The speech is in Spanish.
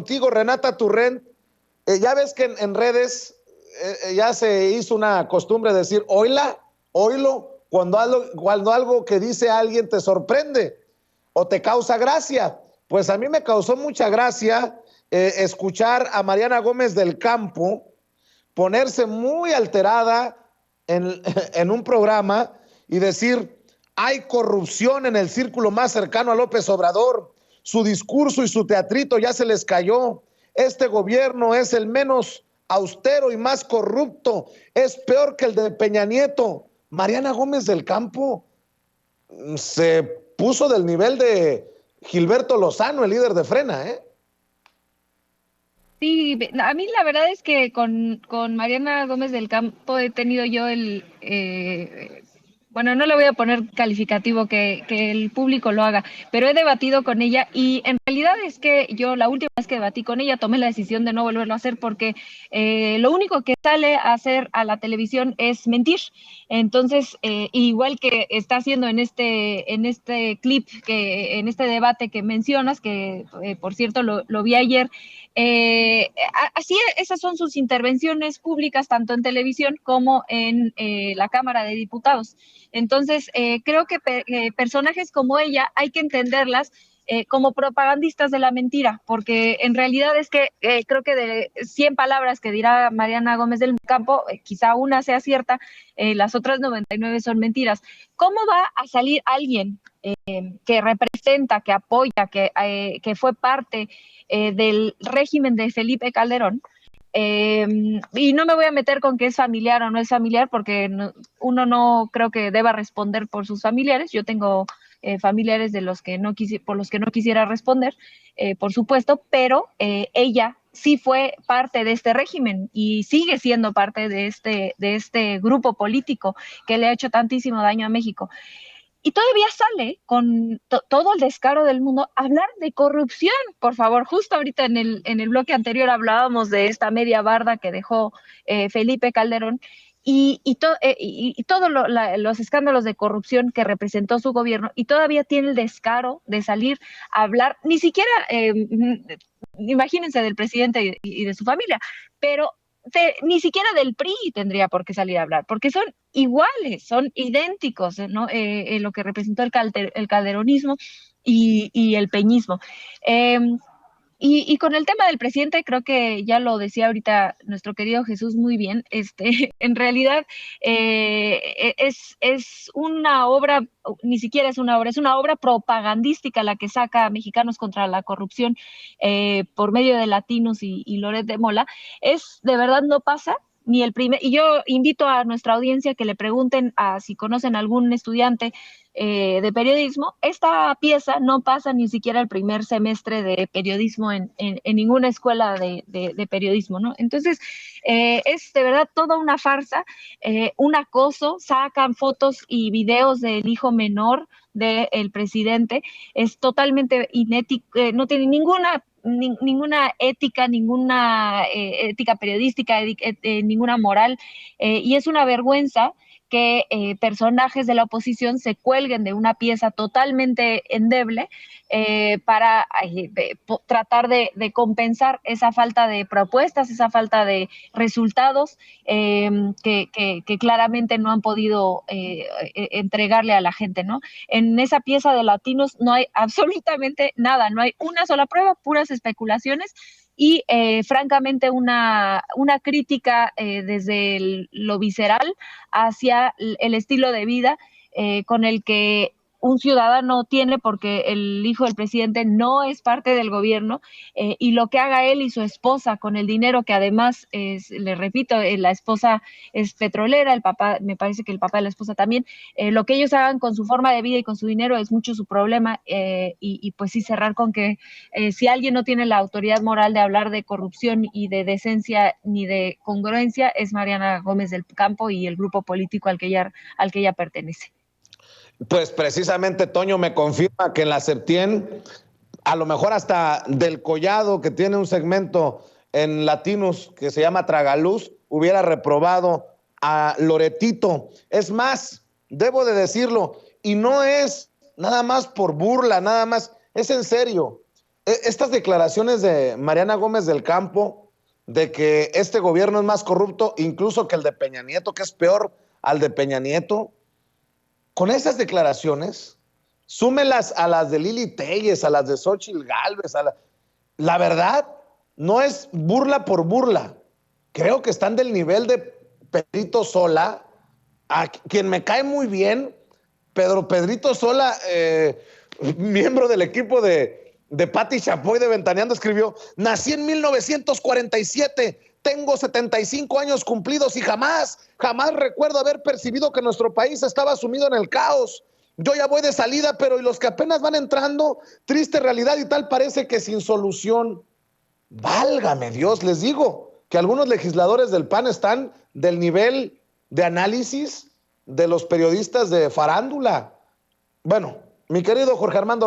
contigo, Renata Turrent. Ya ves que en redes ya se hizo una costumbre de decir, oíla, oílo, cuando algo que dice alguien te sorprende o te causa gracia. Pues a mí me causó mucha gracia escuchar a Mariana Gómez del Campo ponerse muy alterada en un programa y decir, hay corrupción en el círculo más cercano a López Obrador, su discurso y su teatrito ya se les cayó, este gobierno es el menos austero y más corrupto, es peor que el de Peña Nieto. Mariana Gómez del Campo se puso del nivel de Gilberto Lozano, el líder de Frena, ¿eh? Sí, a mí la verdad es que con Mariana Gómez del Campo he tenido yo bueno, no le voy a poner calificativo que el público lo haga, pero he debatido con ella y en realidad es que yo la última vez que debatí con ella tomé la decisión de no volverlo a hacer porque lo único que sale a hacer a la televisión es mentir. Entonces, igual que está haciendo en este clip, en este debate que mencionas, que por cierto lo vi ayer, así esas son sus intervenciones públicas, tanto en televisión como en la Cámara de Diputados. Entonces, creo que personajes como ella hay que entenderlas como propagandistas de la mentira, porque en realidad es que creo que de 100 palabras que dirá Mariana Gómez del Campo, quizá una sea cierta, las otras 99 son mentiras. ¿Cómo va a salir alguien que representa, que apoya, que fue parte del régimen de Felipe Calderón? Y no me voy a meter con que es familiar o no es familiar, porque uno no creo que deba responder por sus familiares. Yo tengo familiares de los que por los que no quisiera responder, por supuesto, pero ella sí fue parte de este régimen y sigue siendo parte de este grupo político que le ha hecho tantísimo daño a México. Y todavía sale con todo el descaro del mundo hablar de corrupción. Por favor, justo ahorita en el bloque anterior hablábamos de esta media barda que dejó Felipe Calderón y todos los escándalos de corrupción que representó su gobierno, y todavía tiene el descaro de salir a hablar, ni siquiera, imagínense, del presidente y de su familia, pero ni siquiera del PRI tendría por qué salir a hablar, porque son iguales, son idénticos, ¿no? Lo que representó el calderonismo y el peñismo. Eh, y con el tema del presidente, creo que ya lo decía ahorita nuestro querido Jesús muy bien, en realidad es una obra, ni siquiera es una obra propagandística la que saca a Mexicanos contra la Corrupción por medio de Latinos y Loret de Mola. Es, de verdad, no pasa ni el primer, y yo invito a nuestra audiencia que le pregunten a si conocen algún estudiante de periodismo. Esta pieza no pasa ni siquiera el primer semestre de periodismo en ninguna escuela de periodismo, ¿no? Entonces, es de verdad toda una farsa, un acoso, sacan fotos y videos del hijo menor del presidente, es totalmente inético, no tiene ninguna ética, ninguna ética periodística, ninguna moral, y es una vergüenza que personajes de la oposición se cuelguen de una pieza totalmente endeble para tratar de compensar esa falta de propuestas, esa falta de resultados que claramente no han podido entregarle a la gente, ¿no? En esa pieza de Latinos no hay absolutamente nada, no hay una sola prueba, puras especulaciones y francamente una crítica desde lo visceral hacia el estilo de vida con el que un ciudadano tiene, porque el hijo del presidente no es parte del gobierno, y lo que haga él y su esposa con el dinero, que además, le repito, la esposa es petrolera, el papá, me parece que el papá de la esposa también, lo que ellos hagan con su forma de vida y con su dinero es mucho su problema, y pues sí cerrar con que si alguien no tiene la autoridad moral de hablar de corrupción y de decencia ni de congruencia, es Mariana Gómez del Campo y el grupo político al que ella pertenece. Pues precisamente Toño me confirma que en la Septien, a lo mejor hasta del Collado, que tiene un segmento en Latinos que se llama Tragaluz, hubiera reprobado a Loretito. Es más, debo de decirlo, y no es nada más por burla, nada más, es en serio. estas declaraciones de Mariana Gómez del Campo, de que este gobierno es más corrupto incluso que el de Peña Nieto, que es peor al de Peña Nieto, con esas declaraciones, súmelas a las de Lili Telles, a las de Xóchitl Gálvez, la verdad, no es burla por burla. Creo que están del nivel de Pedrito Sola, a quien me cae muy bien. Pedrito Sola, miembro del equipo de Pati Chapoy de Ventaneando, escribió: nací en 1947, tengo 75 años cumplidos y jamás recuerdo haber percibido que nuestro país estaba sumido en el caos. Yo ya voy de salida, pero y los que apenas van entrando, triste realidad y tal parece que sin solución. Válgame Dios, les digo que algunos legisladores del PAN están del nivel de análisis de los periodistas de farándula. Bueno, mi querido Jorge Armando Rocha.